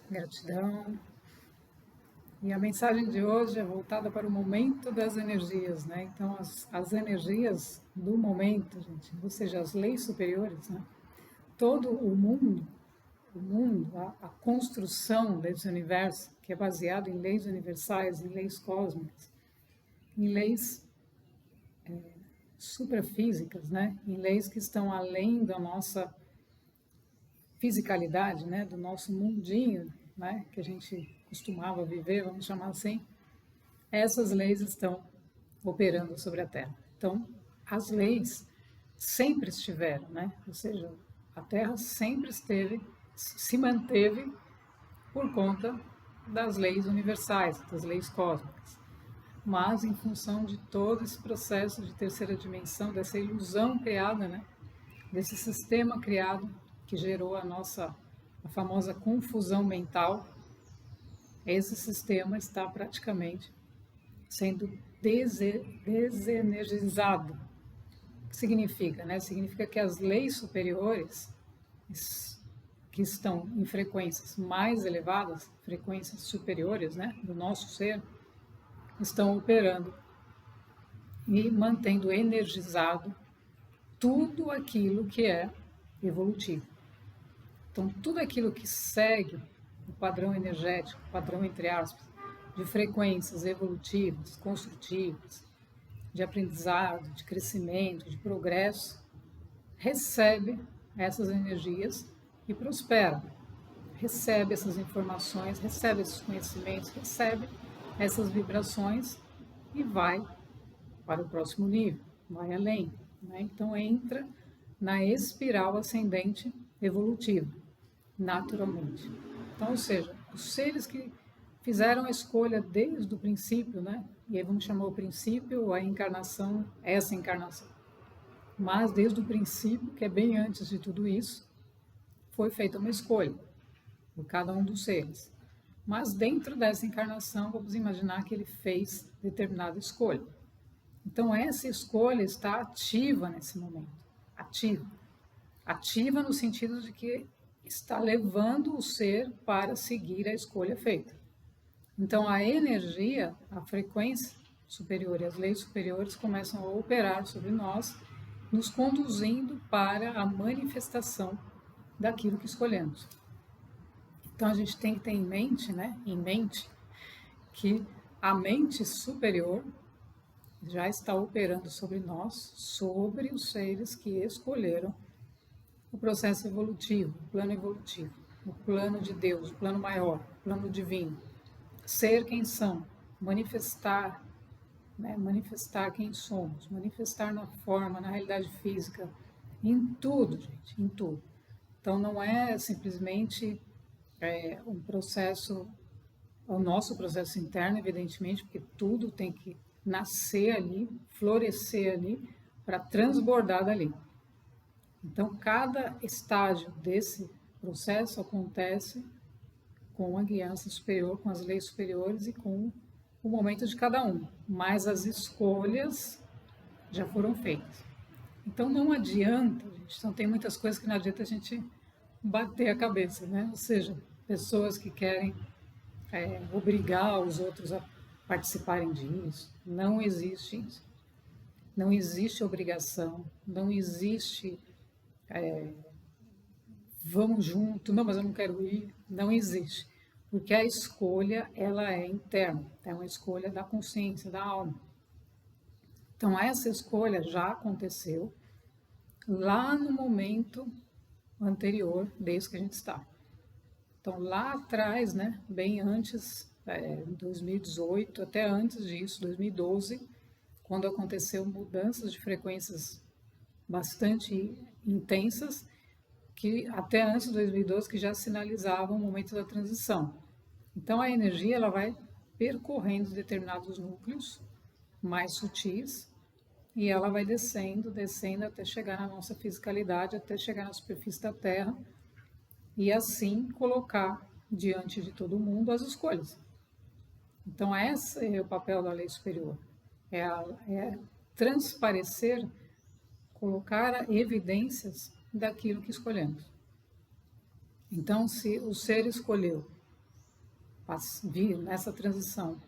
Gratidão. E a mensagem de hoje é voltada para o momento das energias, né? Então, as energias do momento, gente, ou seja, as leis superiores, né? Todo a construção desse universo, que é baseado em leis universais, em leis cósmicas, em leis suprafísicas, né? Em leis que estão além da nossa fisicalidade, né? Do nosso mundinho, né? Que a gente costumava viver, vamos chamar assim. Essas leis estão operando sobre a Terra. Então, as leis sempre estiveram, né? Ou seja, a Terra sempre se manteve por conta das leis universais, das leis cósmicas. Mas, em função de todo esse processo de terceira dimensão, dessa ilusão criada, né? Desse sistema criado que gerou a famosa confusão mental, esse sistema está praticamente sendo desenergizado. O que significa? Né? Significa que as leis superiores, que estão em frequências mais elevadas, frequências superiores, né, do nosso ser, estão operando e mantendo energizado tudo aquilo que é evolutivo. Então, tudo aquilo que segue o padrão energético, padrão entre aspas, de frequências evolutivas, construtivas, de aprendizado, de crescimento, de progresso, recebe essas energias e prospera. Recebe essas informações, recebe esses conhecimentos, recebe essas vibrações e vai para o próximo nível, vai além. Né? Então entra na espiral ascendente evolutiva, naturalmente. Então, ou seja, os seres que fizeram a escolha desde o princípio, né? E aí vamos chamar o princípio, a encarnação, essa encarnação. Mas desde o princípio, que é bem antes de tudo isso, foi feita uma escolha por cada um dos seres. Mas dentro dessa encarnação, vamos imaginar que ele fez determinada escolha. Então essa escolha está ativa nesse momento. Ativa. Ativa no sentido de que está levando o ser para seguir a escolha feita. Então a energia, a frequência superior e as leis superiores começam a operar sobre nós, nos conduzindo para a manifestação daquilo que escolhemos. Então a gente tem que ter em mente que a mente superior já está operando sobre nós, sobre os seres que escolheram o processo evolutivo, o plano evolutivo, o plano de Deus, o plano maior, o plano divino. Ser quem são, manifestar, né? Manifestar quem somos, manifestar na forma, na realidade física, em tudo, gente, em tudo. Então não é simplesmente um processo, o nosso processo interno, evidentemente, porque tudo tem que nascer ali, florescer ali, para transbordar dali. Então, cada estágio desse processo acontece com a guiança superior, com as leis superiores e com o momento de cada um. Mas as escolhas já foram feitas. Então, não adianta, gente, então tem muitas coisas que não adianta a gente bater a cabeça, né? Ou seja, pessoas que querem obrigar os outros a participarem disso. Não existe isso. Não existe obrigação, não existe vamos junto, não, mas eu não quero ir, não existe. Porque a escolha, ela é interna, é uma escolha da consciência, da alma. Então, essa escolha já aconteceu lá no momento anterior, desde que a gente está. Então, lá atrás, né, bem antes, 2018, até antes disso, 2012, quando aconteceu mudanças de frequências bastante intensas, que até antes de 2012 que já sinalizavam o momento da transição. Então a energia ela vai percorrendo determinados núcleos mais sutis e ela vai descendo, descendo até chegar na nossa fisicalidade, até chegar na superfície da Terra e assim colocar diante de todo mundo as escolhas. Então esse é o papel da lei superior, é transparecer, colocar evidências daquilo que escolhemos. Então, se o ser escolheu vir nessa transição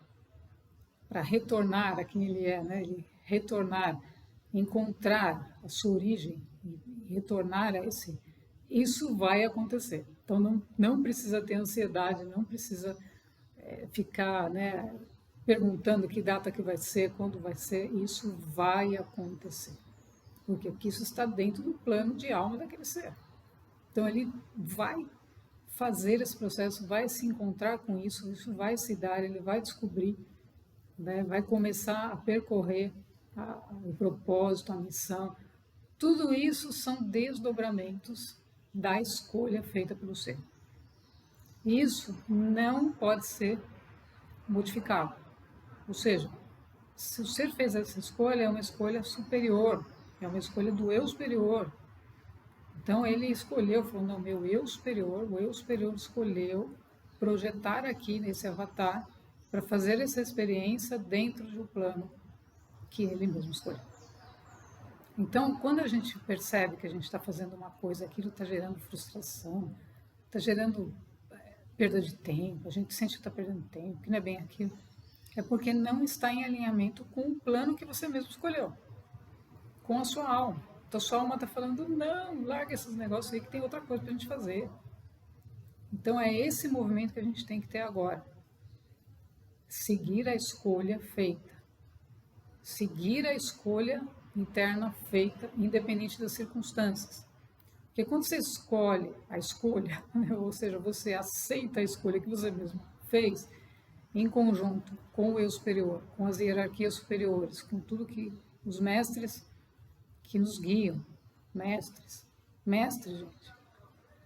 para retornar a quem ele é, né? Ele retornar, encontrar a sua origem e retornar a esse, isso vai acontecer. Então não precisa ter ansiedade, não precisa ficar, né, perguntando que data que vai ser, quando vai ser, isso vai acontecer. Por quê? Porque isso está dentro do plano de alma daquele ser. Então ele vai fazer esse processo, vai se encontrar com isso, isso vai se dar, ele vai descobrir, né, vai começar a percorrer o propósito, a missão. Tudo isso são desdobramentos da escolha feita pelo ser. Isso não pode ser modificado. Ou seja, se o ser fez essa escolha, é uma escolha superior, é uma escolha do eu superior. Então ele escolheu, falou, não, meu eu superior, o eu superior escolheu projetar aqui nesse avatar para fazer essa experiência dentro de um plano que ele mesmo escolheu. Então, quando a gente percebe que a gente está fazendo uma coisa, aquilo está gerando frustração, está gerando perda de tempo, a gente sente que está perdendo tempo, que não é bem aquilo, é porque não está em alinhamento com o plano que você mesmo escolheu, com a sua alma. Então, a sua alma está falando, não, larga esses negócios aí que tem outra coisa para a gente fazer. Então, é esse movimento que a gente tem que ter agora. Seguir a escolha feita. Seguir a escolha interna feita, independente das circunstâncias. Porque quando você escolhe a escolha, né, ou seja, você aceita a escolha que você mesmo fez, em conjunto com o eu superior, com as hierarquias superiores, com tudo que os mestres que nos guiam, mestre, gente.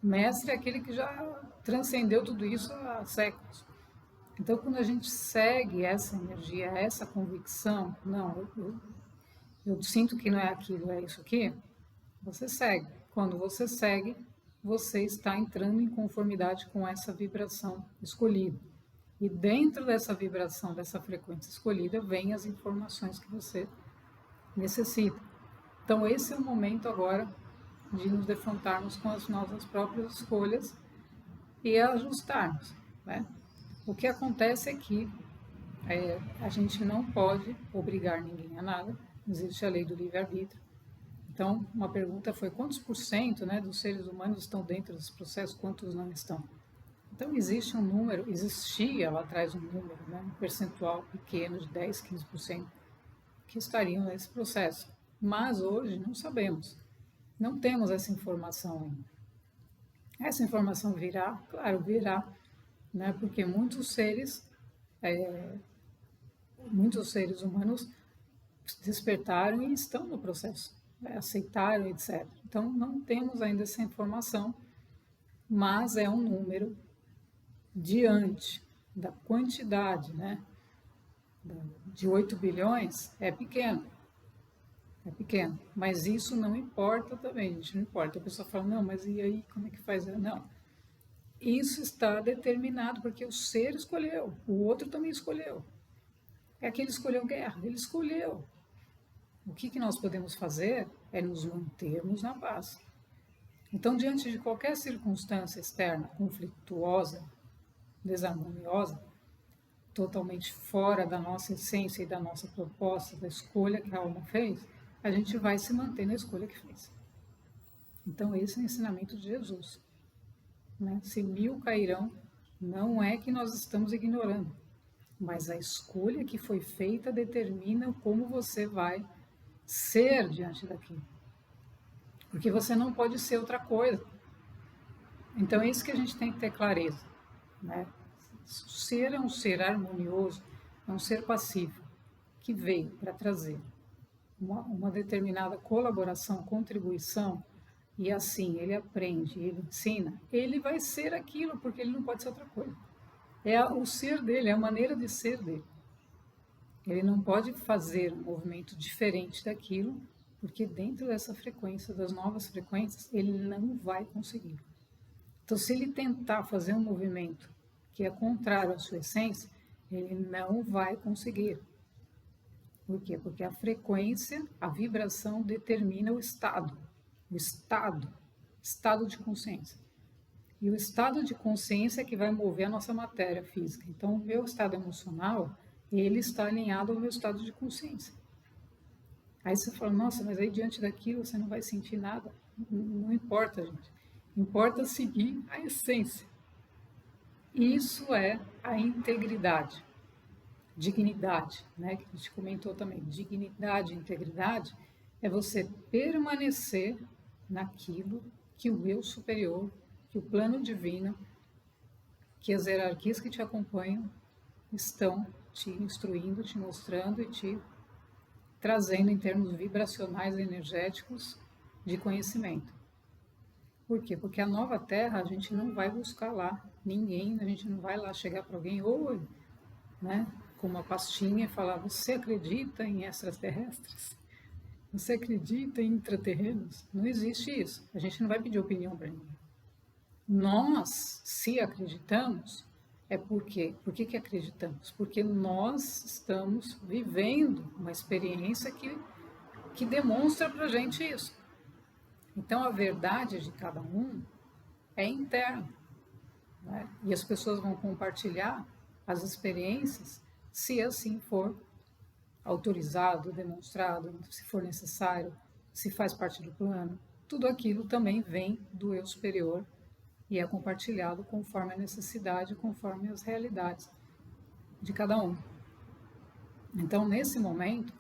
Mestre é aquele que já transcendeu tudo isso há séculos. Então, quando a gente segue essa energia, essa convicção, não, eu sinto que não é aquilo, é isso aqui, você segue. Quando você segue, você está entrando em conformidade com essa vibração escolhida. E dentro dessa vibração, dessa frequência escolhida, vêm as informações que você necessita. Então, esse é o momento agora de nos defrontarmos com as nossas próprias escolhas e ajustarmos, né? O que acontece é que a gente não pode obrigar ninguém a nada, existe a lei do livre-arbítrio. Então, uma pergunta foi quantos por cento, né, dos seres humanos estão dentro desse processo, quantos não estão? Então, existe um número, existia lá atrás um número, né, um percentual pequeno de 10, 15% que estariam nesse processo. Mas hoje não sabemos, não temos essa informação ainda. Essa informação virá, claro, virá, né, porque muitos seres humanos despertaram e estão no processo, né, aceitaram, etc. Então, não temos ainda essa informação, mas é um número diante da quantidade, né, de 8 bilhões, é pequeno. É pequeno, mas isso não importa também, gente, não importa. A pessoa fala, não, mas e aí, como é que faz? Não, isso está determinado, porque o ser escolheu, o outro também escolheu. É que ele escolheu guerra, ele escolheu. O que nós podemos fazer é nos mantermos na paz. Então, diante de qualquer circunstância externa, conflituosa, desarmoniosa, totalmente fora da nossa essência e da nossa proposta, da escolha que a alma fez, a gente vai se manter na escolha que fez. Então, esse é o ensinamento de Jesus. Né? Se 1000 cairão, não é que nós estamos ignorando, mas a escolha que foi feita determina como você vai ser diante daquilo. Porque você não pode ser outra coisa. Então, é isso que a gente tem que ter clareza. Né? O ser é um ser harmonioso, é um ser pacífico, que veio para trazer uma determinada colaboração, contribuição, e assim ele aprende, ele ensina, ele vai ser aquilo, porque ele não pode ser outra coisa. É o ser dele, é a maneira de ser dele. Ele não pode fazer um movimento diferente daquilo, porque dentro dessa frequência, das novas frequências, ele não vai conseguir. Então, se ele tentar fazer um movimento que é contrário à sua essência, ele não vai conseguir. Por quê? Porque a frequência, a vibração determina o estado de consciência. E o estado de consciência é que vai mover a nossa matéria física. Então, o meu estado emocional, ele está alinhado ao meu estado de consciência. Aí você fala, nossa, mas aí diante daquilo você não vai sentir nada. Não importa, gente. Importa seguir a essência. Isso é a integridade, dignidade, né? Que a gente comentou também. Dignidade e integridade é você permanecer naquilo que o eu superior, que o plano divino, que as hierarquias que te acompanham estão te instruindo, te mostrando e te trazendo em termos vibracionais e energéticos de conhecimento. Por quê? Porque a nova Terra a gente não vai buscar lá ninguém, a gente não vai lá chegar para alguém, oi, né, com uma pastinha e falar, você acredita em extraterrestres? Você acredita em intraterrenos? Não existe isso. A gente não vai pedir opinião para ninguém. Nós, se acreditamos, é por quê? Por que acreditamos? Porque nós estamos vivendo uma experiência que demonstra para a gente isso. Então, a verdade de cada um é interna, né? E as pessoas vão compartilhar as experiências, se assim for autorizado, demonstrado, se for necessário, se faz parte do plano. Tudo aquilo também vem do eu superior e é compartilhado conforme a necessidade, conforme as realidades de cada um. Então, nesse momento,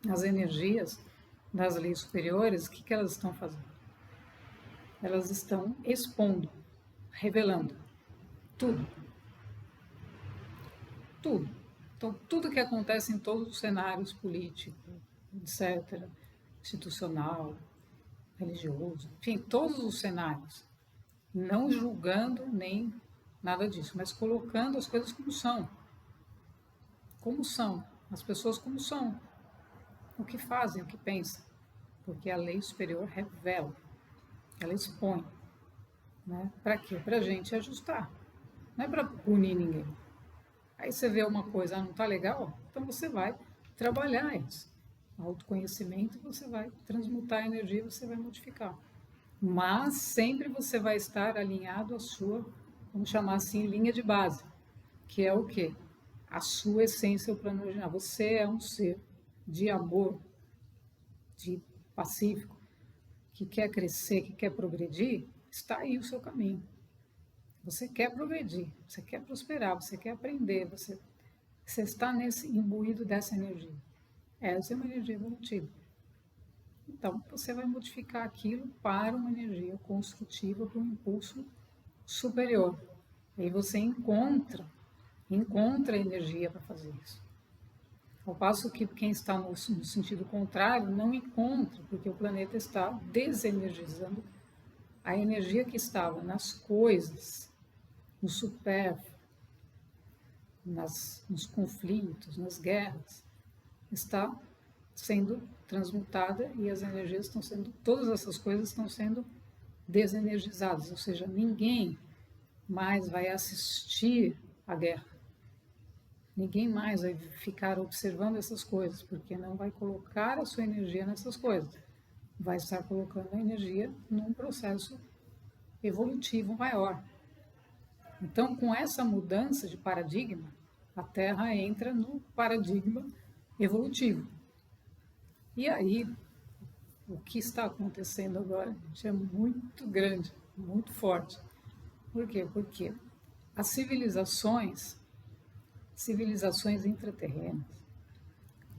as energias das leis superiores, o que elas estão fazendo? Elas estão expondo, revelando tudo. Tudo. Então, tudo que acontece em todos os cenários político, etc., institucional, religioso, enfim, todos os cenários, não julgando nem nada disso, mas colocando as coisas como são. Como são. As pessoas como são. O que fazem, o que pensam. Porque a lei superior revela, ela expõe. Né? Para quê? Para a gente ajustar. Não é para punir ninguém. Aí você vê uma coisa, não está legal, então você vai trabalhar isso. Autoconhecimento, você vai transmutar a energia, você vai modificar. Mas sempre você vai estar alinhado à sua, vamos chamar assim, linha de base, que é o quê? A sua essência, o plano original. Você é um ser de amor, de pacífico, que quer crescer, que quer progredir, está aí o seu caminho. Você quer progredir, você quer prosperar, você quer aprender, você está nesse imbuído dessa energia. Essa é uma energia evolutiva. Então, você vai modificar aquilo para uma energia construtiva, para um impulso superior. Aí você encontra energia para fazer isso. Ao passo que quem está no sentido contrário não encontra, porque o planeta está desenergizando a energia que estava nas coisas, no supérfluo, nos conflitos, nas guerras, está sendo transmutada e as energias estão sendo, todas essas coisas estão sendo desenergizadas, ou seja, ninguém mais vai assistir à guerra. Ninguém mais vai ficar observando essas coisas, porque não vai colocar a sua energia nessas coisas. Vai estar colocando a energia num processo evolutivo maior. Então, com essa mudança de paradigma, a Terra entra no paradigma evolutivo. E aí, o que está acontecendo agora, gente, é muito grande, muito forte. Por quê? Porque as civilizações intraterrenas,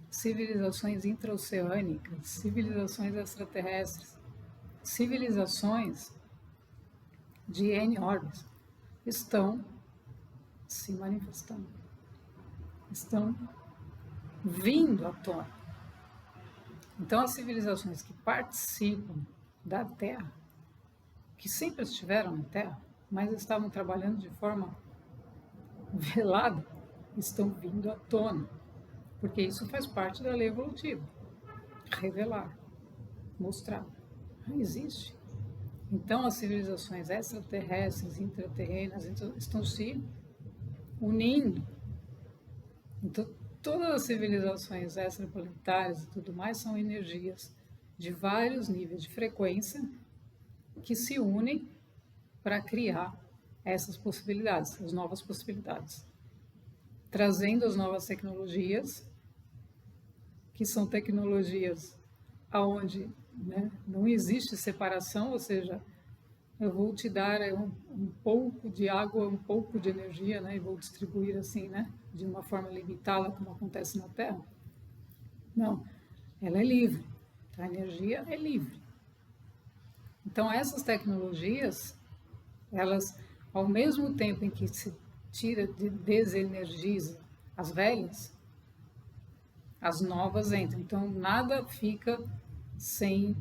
civilizações intraoceânicas, civilizações extraterrestres, civilizações de N órbitas estão se manifestando, estão vindo à tona. Então, as civilizações que participam da Terra, que sempre estiveram na Terra, mas estavam trabalhando de forma velada, estão vindo à tona, porque isso faz parte da lei evolutiva. Revelar, mostrar. Não existe. Então, as civilizações extraterrestres, intraterrenas, estão se unindo. Então, todas as civilizações extraplanetárias e tudo mais são energias de vários níveis de frequência que se unem para criar essas possibilidades, as novas possibilidades, trazendo as novas tecnologias, que são tecnologias onde, né, não existe separação, ou seja, eu vou te dar um pouco de água, um pouco de energia, né, e vou distribuir assim, né, de uma forma limitada, como acontece na Terra. Não, ela é livre, a energia é livre. Então, essas tecnologias, elas, ao mesmo tempo em que se tira, desenergiza as velhas, as novas entram. Então, nada fica sem...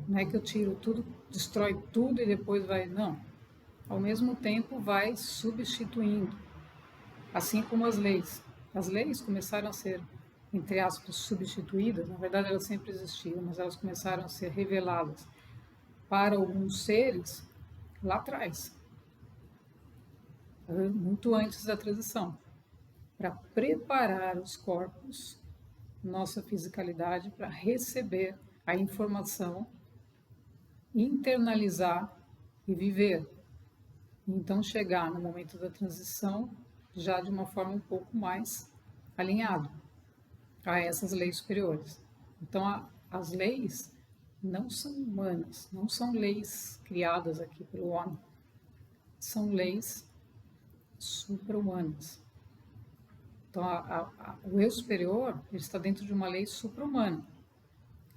não é que eu tiro tudo, destrói tudo e depois vai... Não. Ao mesmo tempo, vai substituindo. Assim como as leis. As leis começaram a ser, entre aspas, substituídas. Na verdade, elas sempre existiam, mas elas começaram a ser reveladas para alguns seres lá atrás, muito antes da transição, para preparar os corpos, nossa fisicalidade, para receber a informação, internalizar e viver. Então, chegar no momento da transição já de uma forma um pouco mais alinhada a essas leis superiores. Então, as leis não são humanas, não são leis criadas aqui pelo homem, são leis supra-humanas. Então, o eu superior ele está dentro de uma lei supra-humana,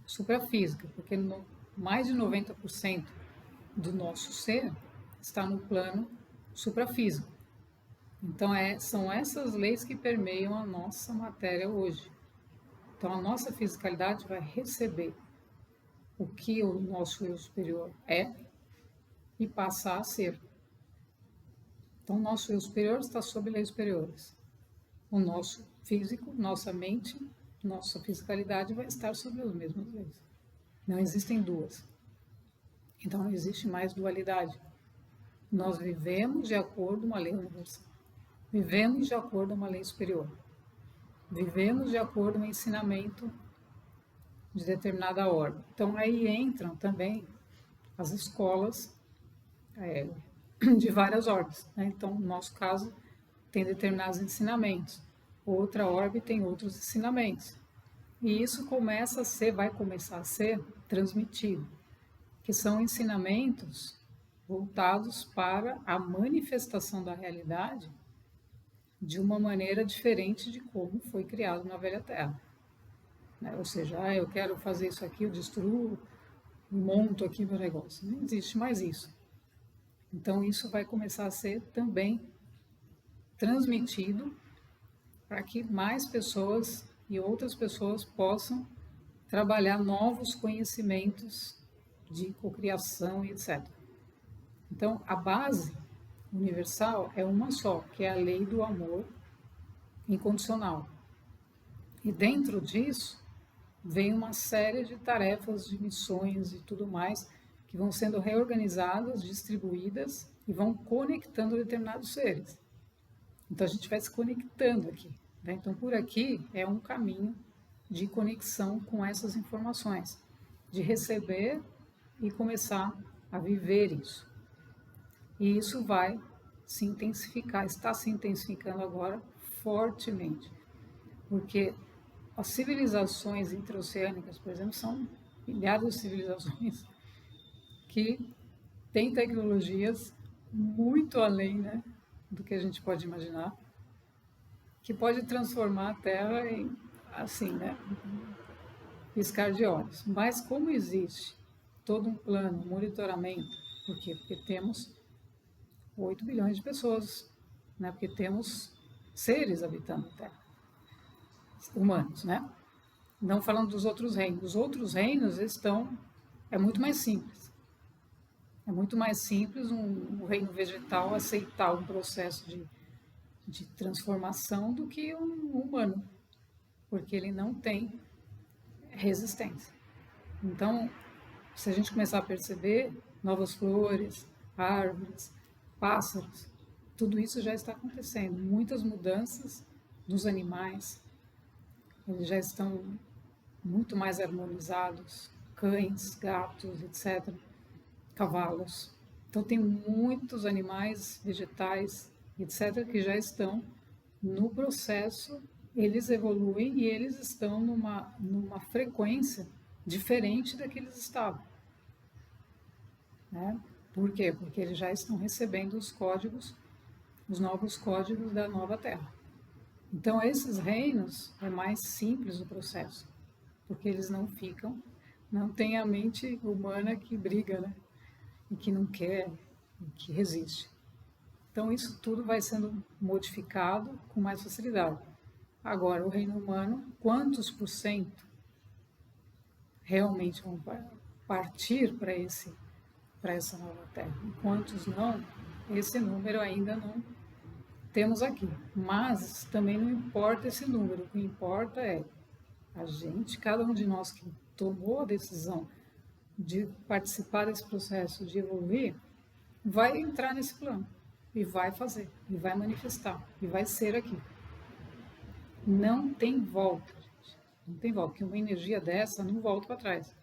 suprafísica, porque mais de 90% do nosso ser está no plano suprafísico. Então, são essas leis que permeiam a nossa matéria hoje. Então, a nossa fisicalidade vai receber o que o nosso eu superior é e passar a ser. Então, o nosso eu superior está sob leis superiores. O nosso físico, nossa mente, nossa fisicalidade vai estar sob as mesmas leis. Não existem duas. Então, não existe mais dualidade. Nós vivemos de acordo com uma lei universal. Vivemos de acordo com uma lei superior. Vivemos de acordo com um ensinamento de determinada ordem. Então, aí entram também as escolas de várias ordens. Né? Então, no nosso caso, tem determinados ensinamentos. Outra ordem tem outros ensinamentos. E isso vai começar a ser transmitido, que são ensinamentos voltados para a manifestação da realidade de uma maneira diferente de como foi criado na Velha Terra. Né? Ou seja, eu quero fazer isso aqui, eu destruo, monto aqui meu negócio. Não existe mais isso. Então, isso vai começar a ser também transmitido para que mais pessoas e outras pessoas possam trabalhar novos conhecimentos de cocriação e etc. Então, a base universal é uma só, que é a lei do amor incondicional. E dentro disso, vem uma série de tarefas, de missões e tudo mais, que vão sendo reorganizadas, distribuídas e vão conectando determinados seres. Então, a gente vai se conectando aqui. Né? Então, por aqui é um caminho de conexão com essas informações, de receber e começar a viver isso. E isso vai se intensificar, está se intensificando agora fortemente, porque as civilizações interoceânicas, por exemplo, são milhares de civilizações que têm tecnologias muito além, né, do que a gente pode imaginar, que pode transformar a Terra em, assim, né, piscar de olhos. Mas como existe todo um plano, um monitoramento, por quê? Porque temos 8 bilhões de pessoas, né, porque temos seres habitando a Terra, humanos, né? Não falando dos outros reinos. Os outros reinos é muito mais simples. É muito mais simples um reino vegetal aceitar um processo de transformação do que um humano, porque ele não tem resistência. Então, se a gente começar a perceber novas flores, árvores, pássaros, tudo isso já está acontecendo. Muitas mudanças dos animais, eles já estão muito mais harmonizados, cães, gatos, etc., cavalos. Então, tem muitos animais, vegetais, etc., que já estão no processo, eles evoluem e eles estão numa frequência diferente da que eles estavam. Né? Por quê? Porque eles já estão recebendo os códigos, os novos códigos da nova Terra. Então, esses reinos é mais simples o processo, porque eles não ficam, não tem a mente humana que briga, né? E que não quer, e que resiste. Então, isso tudo vai sendo modificado com mais facilidade. Agora, o reino humano, quantos por cento realmente vão partir para essa nova Terra? E quantos não? Esse número ainda não temos aqui. Mas também não importa esse número. O que importa é a gente, cada um de nós que tomou a decisão de participar desse processo, de evoluir, vai entrar nesse plano e vai fazer, e vai manifestar, e vai ser aqui. Não tem volta, gente. Não tem volta, porque uma energia dessa não volta para trás.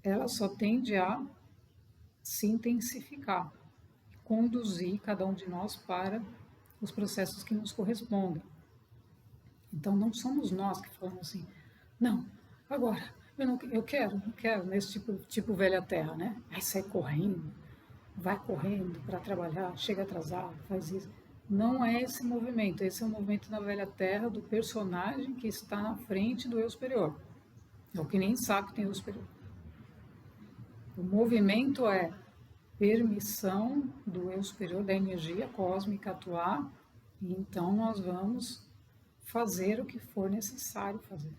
Ela só tende a se intensificar, conduzir cada um de nós para os processos que nos correspondem. Então, não somos nós que falamos assim, não, agora, eu quero, nesse tipo velha terra, né? Aí sai correndo, vai correndo para trabalhar, chega atrasado, faz isso. Não é esse movimento, esse é o movimento na velha terra do personagem que está na frente do eu superior. É o que nem sabe que tem eu superior. O movimento é permissão do eu superior, da energia cósmica atuar, e então nós vamos fazer o que for necessário fazer.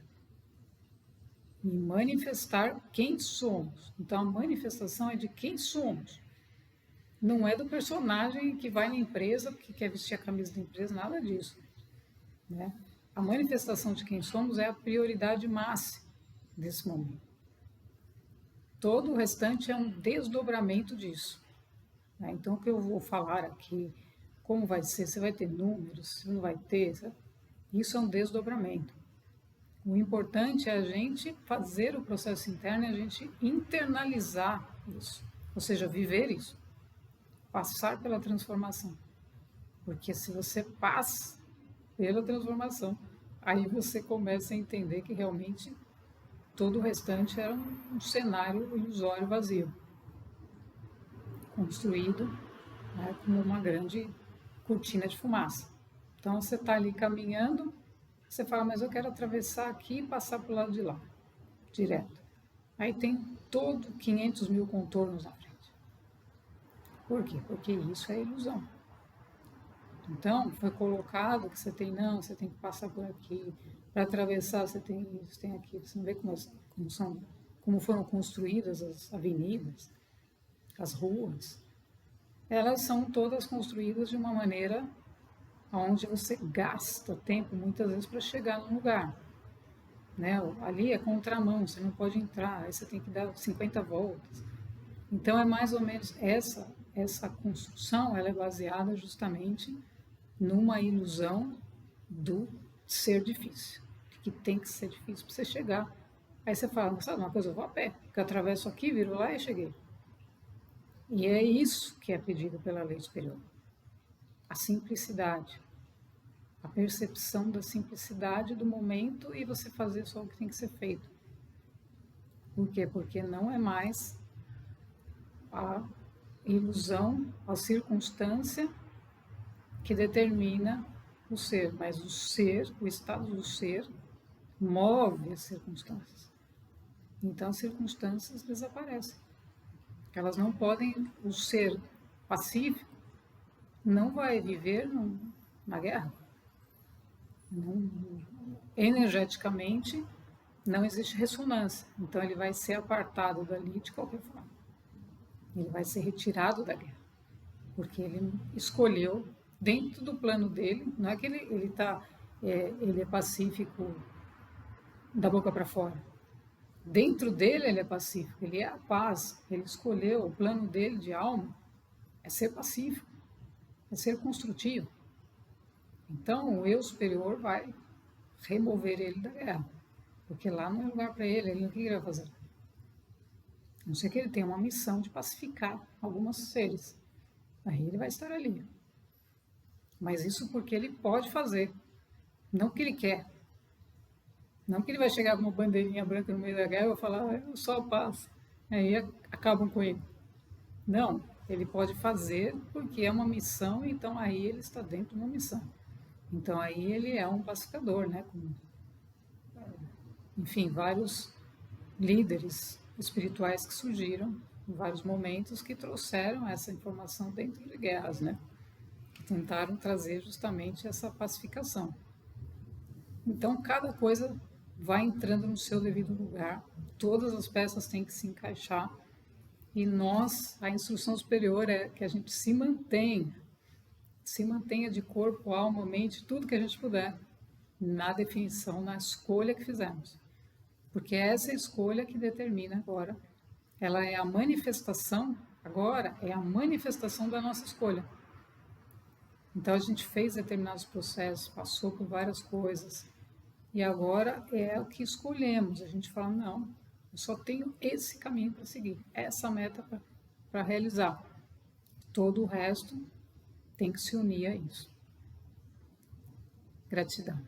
E manifestar quem somos. Então a manifestação é de quem somos. Não é do personagem que vai na empresa, porque quer vestir a camisa da empresa, nada disso. Né? A manifestação de quem somos é a prioridade máxima desse momento. Todo o restante é um desdobramento disso. Né? Então, o que eu vou falar aqui, como vai ser, se vai ter números, se não vai ter, sabe? Isso é um desdobramento. O importante é a gente fazer o processo interno e a gente internalizar isso, ou seja, viver isso. Passar pela transformação. Porque se você passa pela transformação, aí você começa a entender que realmente todo o restante era um cenário ilusório, vazio, construído, né, como uma grande cortina de fumaça. Então você está ali caminhando, você fala, mas eu quero atravessar aqui e passar para o lado de lá, direto. Aí tem todo 500 mil contornos na frente. Por quê? Porque isso é ilusão. Então, foi colocado que você tem, não, você tem que passar por aqui, para atravessar você tem isso, tem aquilo. Você não vê como foram construídas as avenidas, as ruas. Elas são todas construídas de uma maneira onde você gasta tempo, muitas vezes, para chegar num lugar. Né? Ali é contramão, você não pode entrar, aí você tem que dar 50 voltas. Então, é mais ou menos essa construção, ela é baseada justamente numa ilusão do ser difícil, que tem que ser difícil para você chegar. Aí você fala, sabe uma coisa, eu vou a pé, que eu atravesso aqui, viro lá e cheguei. E é isso que é pedido pela lei superior. A simplicidade. A percepção da simplicidade do momento e você fazer só o que tem que ser feito. Por quê? Porque não é mais a ilusão, a circunstância que determina o ser, mas o ser, o estado do ser, move as circunstâncias. Então as circunstâncias desaparecem. Elas não podem, o ser pacífico não vai viver na guerra. Não, energeticamente não existe ressonância, então ele vai ser apartado dali de qualquer forma. Ele vai ser retirado da guerra, porque ele escolheu dentro do plano dele, não é que ele é pacífico da boca para fora. Dentro dele ele é pacífico, ele é a paz, ele escolheu, o plano dele de alma é ser pacífico, é ser construtivo. Então o eu superior vai remover ele da guerra, porque lá não é lugar para ele, o que ele vai fazer? A não ser que ele tenha uma missão de pacificar alguns seres. Aí ele vai estar ali. Mas isso porque ele pode fazer, não que ele quer. Não que ele vai chegar com uma bandeirinha branca no meio da guerra e vai falar, eu sou a paz. Aí acabam com ele. Não, ele pode fazer porque é uma missão, então aí ele está dentro de uma missão. Então aí ele é um pacificador, né? Com, enfim, vários líderes espirituais que surgiram em vários momentos que trouxeram essa informação dentro de guerras, né? Que tentaram trazer justamente essa pacificação. Então cada coisa vai entrando no seu devido lugar, todas as peças têm que se encaixar e nós, a instrução superior é que a gente se mantenha de corpo, alma, mente, tudo que a gente puder, na definição, na escolha que fizemos. Porque é essa escolha que determina agora, ela é a manifestação, agora é a manifestação da nossa escolha. Então a gente fez determinados processos, passou por várias coisas, e agora é o que escolhemos. A gente fala, não, eu só tenho esse caminho para seguir, essa meta para realizar. Todo o resto tem que se unir a isso. Gratidão.